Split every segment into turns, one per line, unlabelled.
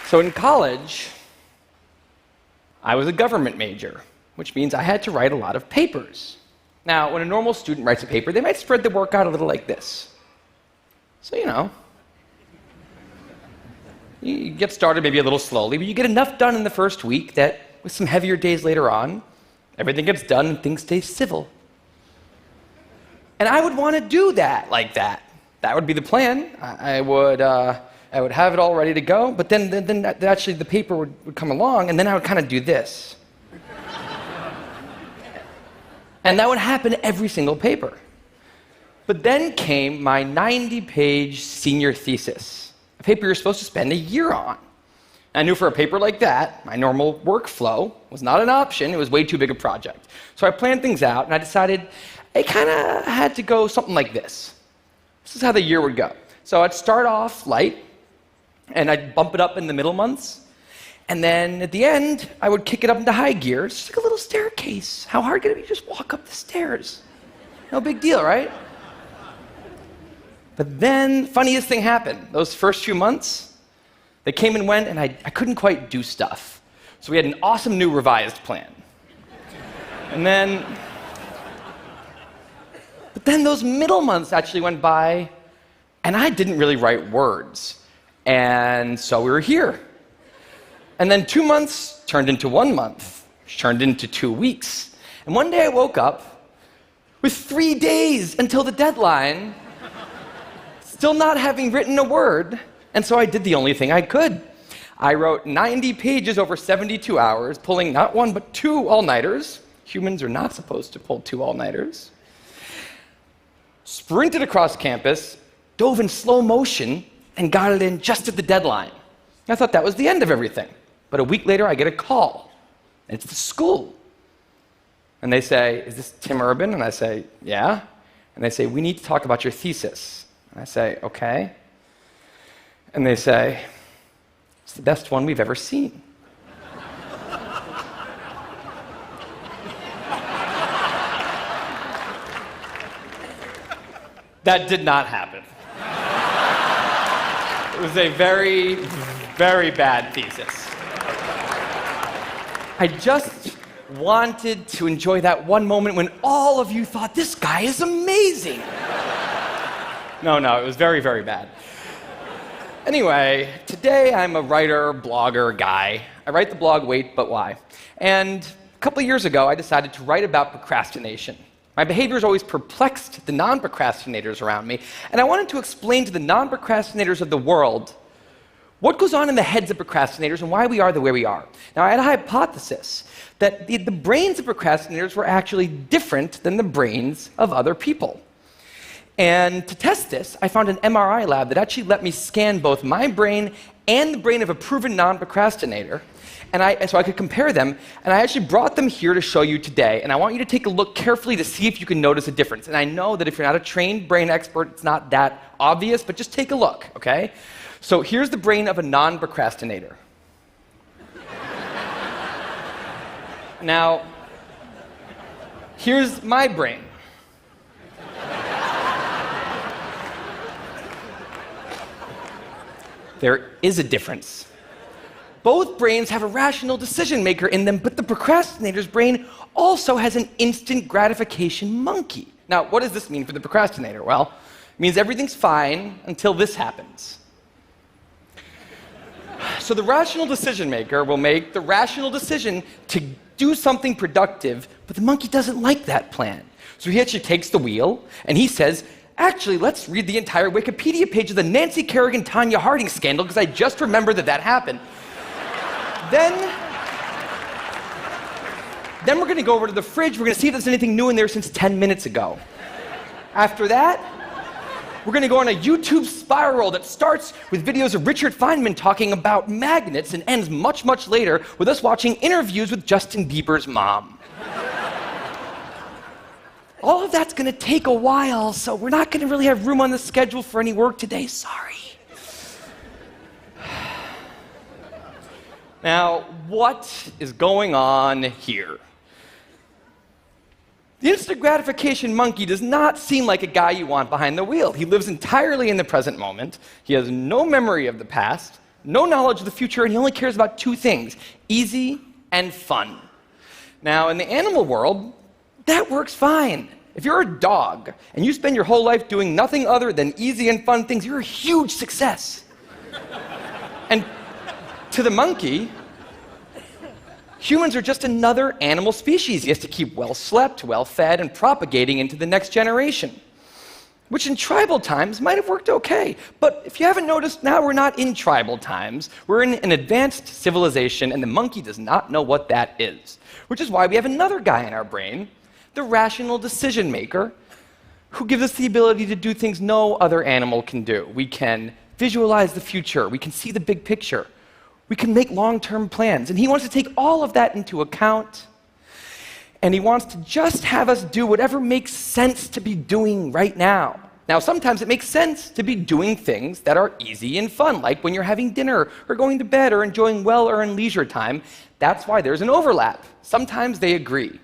So in college, I was a government major, which means I had to write a lot of papers. Now, when a normal student writes a paper, they might spread the work out a little like this. So, you get started maybe a little slowly, but you get enough done in the first week that with some heavier days later on, everything gets done and things stay civil. And I would want to do that like that. That would be the plan. I would have it all ready to go, but then actually the paper would come along, and then I would kind of do this. And that would happen every single paper. But then came my 90-page senior thesis, a paper you're supposed to spend a year on. I knew for a paper like that, my normal workflow was not an option. It was way too big a project. So I planned things out, and I decided I kind of had to go something like this. This is how the year would go. So I'd start off light, and I'd bump it up in the middle months. And then at the end, I would kick it up into high gear. It's just like a little staircase. How hard could it be to just walk up the stairs? No big deal, right? But then, funniest thing happened. Those first few months, they came and went, and I couldn't quite do stuff. So we had an awesome new revised plan. But then those middle months actually went by, and I didn't really write words. And so we were here. And then 2 months turned into 1 month, which turned into 2 weeks. And one day I woke up with 3 days until the deadline, still not having written a word, and so I did the only thing I could. I wrote 90 pages over 72 hours, pulling not one but 2 all-nighters. Humans are not supposed to pull 2 all-nighters. Sprinted across campus, dove in slow motion, and got it in just at the deadline. I thought that was the end of everything. But a week later, I get a call. And it's the school. And they say, "Is this Tim Urban?" And I say, "Yeah." And they say, "We need to talk about your thesis." And I say, "Okay." And they say, "It's the best one we've ever seen." That did not happen. It was a very, very bad thesis. I just wanted to enjoy that one moment when all of you thought, "This guy is amazing." No, it was very, very bad. Anyway, today I'm a writer, blogger guy. I write the blog Wait, But Why? And a couple of years ago, I decided to write about procrastination. My behavior has always perplexed the non-procrastinators around me, and I wanted to explain to the non-procrastinators of the world what goes on in the heads of procrastinators and why we are the way we are. Now, I had a hypothesis that the brains of procrastinators were actually different than the brains of other people. And to test this, I found an MRI lab that actually let me scan both my brain and the brain of a proven non-procrastinator, so I could compare them, and I actually brought them here to show you today, and I want you to take a look carefully to see if you can notice a difference. And I know that if you're not a trained brain expert, it's not that obvious, but just take a look, okay? So here's the brain of a non-procrastinator. Now, here's my brain. There is a difference. Both brains have a rational decision maker in them, but the procrastinator's brain also has an instant gratification monkey. Now, what does this mean for the procrastinator? Well, it means everything's fine until this happens. So the rational decision maker will make the rational decision to do something productive, but the monkey doesn't like that plan. So he actually takes the wheel, and he says, "Actually, let's read the entire Wikipedia page of the Nancy Kerrigan-Tanya Harding scandal, because I just remembered that happened. Then we're going to go over to the fridge. We're going to see if there's anything new in there since 10 minutes ago. After that, we're going to go on a YouTube spiral that starts with videos of Richard Feynman talking about magnets and ends much, much later with us watching interviews with Justin Bieber's mom. All of that's going to take a while, so we're not going to really have room on the schedule for any work today. Sorry. Now, what is going on here? The instant gratification monkey does not seem like a guy you want behind the wheel. He lives entirely in the present moment. He has no memory of the past, no knowledge of the future, and he only cares about two things: easy and fun. Now, in the animal world, that works fine. If you're a dog and you spend your whole life doing nothing other than easy and fun things, you're a huge success. And to the monkey, humans are just another animal species he has to keep well slept, well fed, and propagating into the next generation, which in tribal times might have worked okay. But if you haven't noticed, now we're not in tribal times. We're in an advanced civilization, and the monkey does not know what that is, which is why we have another guy in our brain, the rational decision maker, who gives us the ability to do things no other animal can do. We can visualize the future. We can see the big picture. We can make long-term plans. And he wants to take all of that into account. And he wants to just have us do whatever makes sense to be doing right now. Now, sometimes it makes sense to be doing things that are easy and fun, like when you're having dinner or going to bed or enjoying well-earned leisure time. That's why there's an overlap. Sometimes they agree.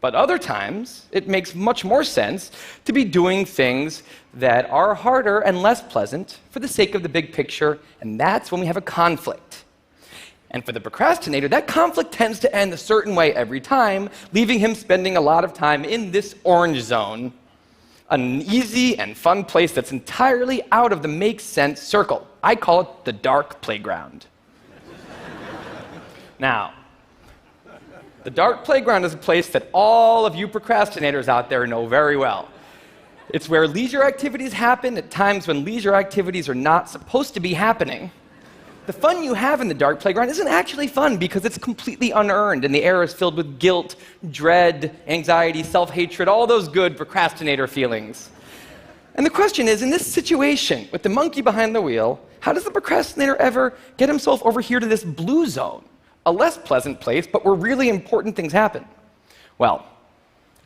But other times, it makes much more sense to be doing things that are harder and less pleasant for the sake of the big picture, and that's when we have a conflict. And for the procrastinator, that conflict tends to end a certain way every time, leaving him spending a lot of time in this orange zone, an easy and fun place that's entirely out of the make sense circle. I call it the dark playground. Now, the dark playground is a place that all of you procrastinators out there know very well. It's where leisure activities happen at times when leisure activities are not supposed to be happening. The fun you have in the dark playground isn't actually fun because it's completely unearned, and the air is filled with guilt, dread, anxiety, self-hatred, all those good procrastinator feelings. And the question is, in this situation, with the monkey behind the wheel, how does the procrastinator ever get himself over here to this blue zone? A less pleasant place, but where really important things happen. Well,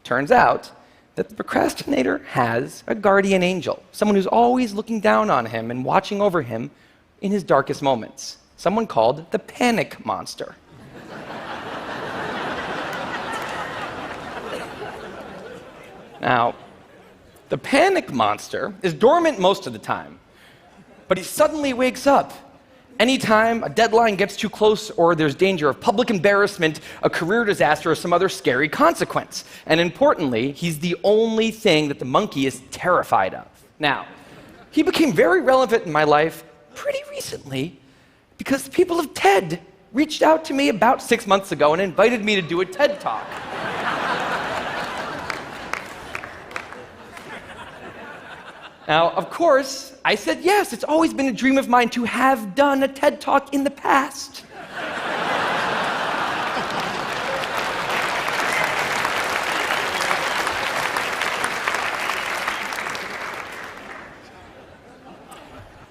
turns out that the procrastinator has a guardian angel, someone who's always looking down on him and watching over him in his darkest moments, someone called the panic monster. Now, the panic monster is dormant most of the time, but he suddenly wakes up anytime a deadline gets too close or there's danger of public embarrassment, a career disaster, or some other scary consequence. And importantly, he's the only thing that the monkey is terrified of. Now, he became very relevant in my life pretty recently because the people of TED reached out to me about 6 months ago and invited me to do a TED Talk. Now, of course, I said yes. It's always been a dream of mine to have done a TED Talk in the past.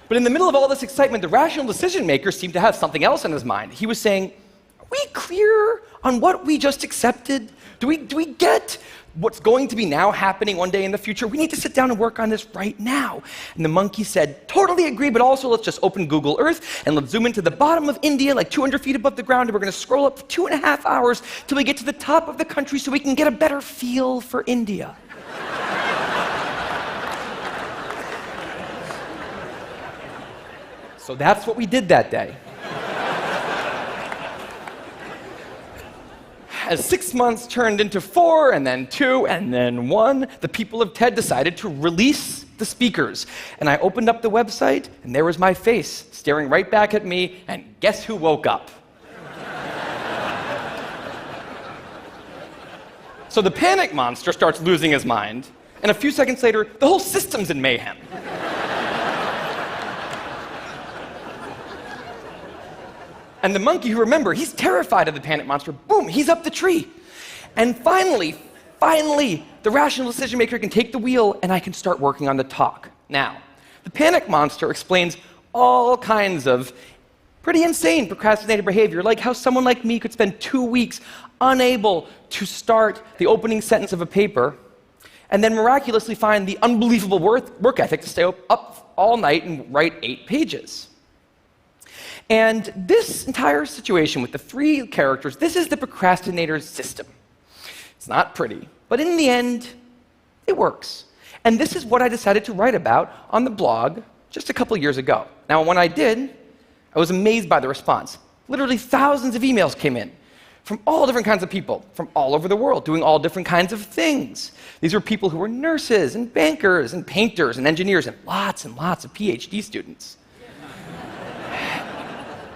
But in the middle of all this excitement, the rational decision maker seemed to have something else on his mind. He was saying, are we clear on what we just accepted? Do we get what's going to be now happening one day in the future? We need to sit down and work on this right now. And the monkey said, totally agree, but also let's just open Google Earth and let's zoom into the bottom of India, like 200 feet above the ground, and we're going to scroll up for 2.5 hours till we get to the top of the country so we can get a better feel for India. So that's what we did that day. As 6 months turned into 4, and then 2, and then 1, the people of TED decided to release the speakers. And I opened up the website, and there was my face staring right back at me, and guess who woke up? So the panic monster starts losing his mind, and a few seconds later, the whole system's in mayhem. And the monkey, who, remember, he's terrified of the panic monster, boom, he's up the tree. And finally, the rational decision maker can take the wheel and I can start working on the talk. Now, the panic monster explains all kinds of pretty insane procrastinator behavior, like how someone like me could spend 2 weeks unable to start the opening sentence of a paper and then miraculously find the unbelievable work ethic to stay up all night and write 8 pages. And this entire situation with the 3 characters, this is the procrastinator's system. It's not pretty, but in the end, it works. And this is what I decided to write about on the blog just a couple years ago. Now, when I did, I was amazed by the response. Literally thousands of emails came in from all different kinds of people, from all over the world, doing all different kinds of things. These were people who were nurses and bankers and painters and engineers and lots of PhD students.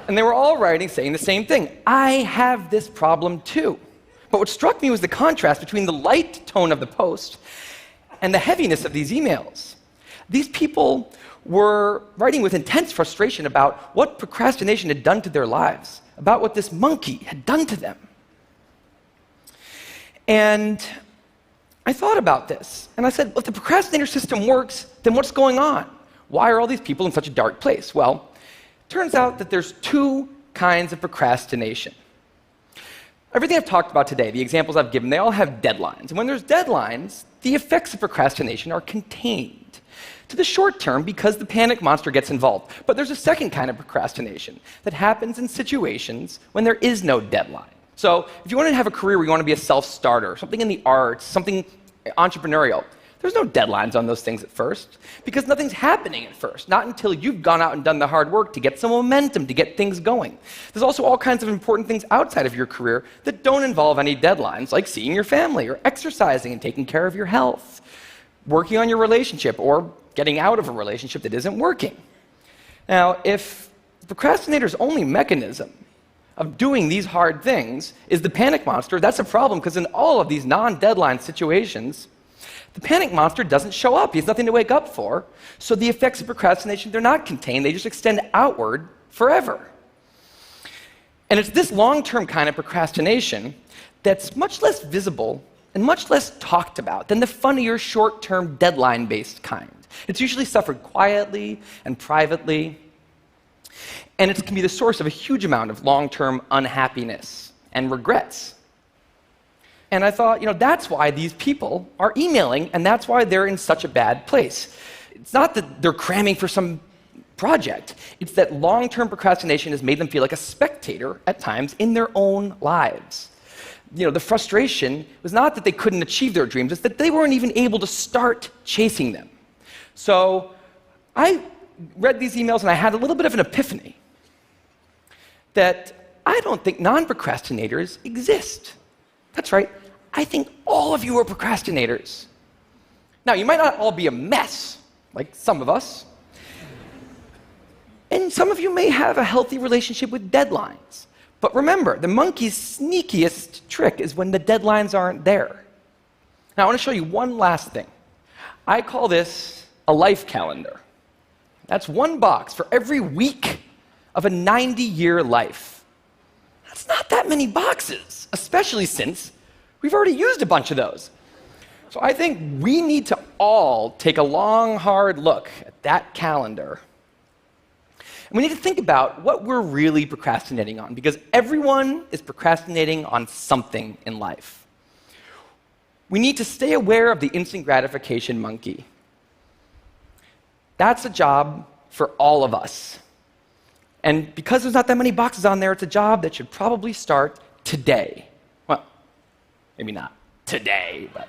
And they were all writing saying the same thing. I have this problem too. But what struck me was the contrast between the light tone of the post and the heaviness of these emails. These people were writing with intense frustration about what procrastination had done to their lives, about what this monkey had done to them. And I thought about this, and I said, if the procrastinator system works, then what's going on? Why are all these people in such a dark place? Well, it turns out that there's two kinds of procrastination. Everything I've talked about today, the examples I've given, they all have deadlines. And when there's deadlines, the effects of procrastination are contained to the short term because the panic monster gets involved. But there's a second kind of procrastination that happens in situations when there is no deadline. So if you want to have a career where you want to be a self-starter, something in the arts, something entrepreneurial, there's no deadlines on those things at first because nothing's happening at first, not until you've gone out and done the hard work to get some momentum, to get things going. There's also all kinds of important things outside of your career that don't involve any deadlines, like seeing your family or exercising and taking care of your health, working on your relationship, or getting out of a relationship that isn't working. Now, if the procrastinator's only mechanism of doing these hard things is the panic monster, that's a problem because in all of these non-deadline situations, the panic monster doesn't show up. He has nothing to wake up for. So the effects of procrastination, they're not contained. They just extend outward forever. And it's this long-term kind of procrastination that's much less visible and much less talked about than the funnier, short-term, deadline-based kind. It's usually suffered quietly and privately, and it can be the source of a huge amount of long-term unhappiness and regrets. And I thought, that's why these people are emailing, and that's why they're in such a bad place. It's not that they're cramming for some project. It's that long-term procrastination has made them feel like a spectator at times in their own lives. The frustration was not that they couldn't achieve their dreams, it's that they weren't even able to start chasing them. So I read these emails and I had a little bit of an epiphany that I don't think non-procrastinators exist. That's right, I think all of you are procrastinators. Now, you might not all be a mess, like some of us, and some of you may have a healthy relationship with deadlines. But remember, the monkey's sneakiest trick is when the deadlines aren't there. Now, I want to show you one last thing. I call this a life calendar. That's one box for every week of a 90-year life. That's not that many boxes, especially since we've already used a bunch of those. So I think we need to all take a long, hard look at that calendar. And we need to think about what we're really procrastinating on, because everyone is procrastinating on something in life. We need to stay aware of the instant gratification monkey. That's a job for all of us. And because there's not that many boxes on there, it's a job that should probably start today. Well, maybe not today, but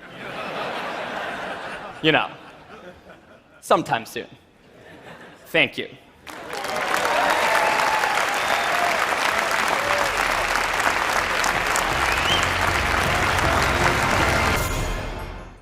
sometime soon. Thank you.